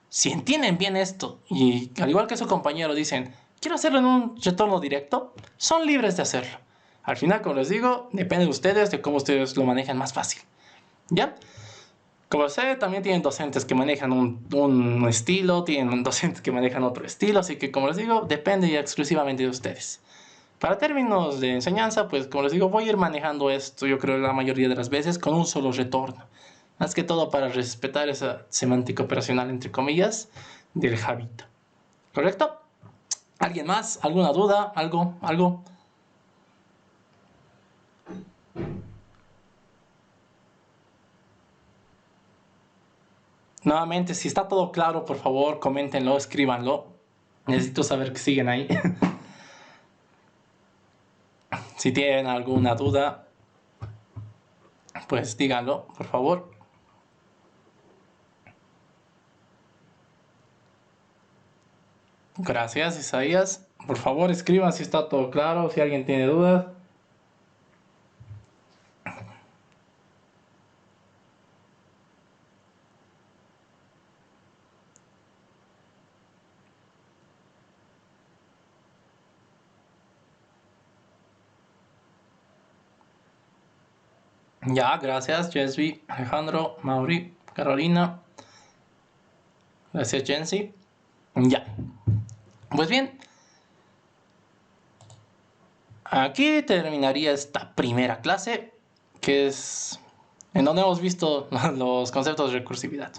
si entienden bien esto y al igual que su compañero dicen, quiero hacerlo en un retorno directo, son libres de hacerlo. Al final, como les digo, depende de ustedes, de cómo ustedes lo manejan más fácil. ¿Ya? Como sé, también tienen docentes que manejan un estilo, tienen docentes que manejan otro estilo, así que como les digo, depende ya exclusivamente de ustedes. Para términos de enseñanza, pues como les digo, voy a ir manejando esto, yo creo la mayoría de las veces, con un solo retorno. Más que todo para respetar esa semántica operacional, entre comillas, del Javita. ¿Correcto? ¿Alguien más? ¿Alguna duda? ¿Algo? ¿Algo? Nuevamente, si está todo claro, por favor, coméntenlo, escríbanlo. Necesito saber que siguen ahí. Si tienen alguna duda, pues díganlo, por favor. Gracias, Isaías. Por favor, escriban si está todo claro, si alguien tiene dudas. Ya, gracias, Jesby, Alejandro, Mauri, Carolina. Gracias, Jensi. Ya. Pues bien, aquí terminaría esta primera clase, que es en donde hemos visto los conceptos de recursividad.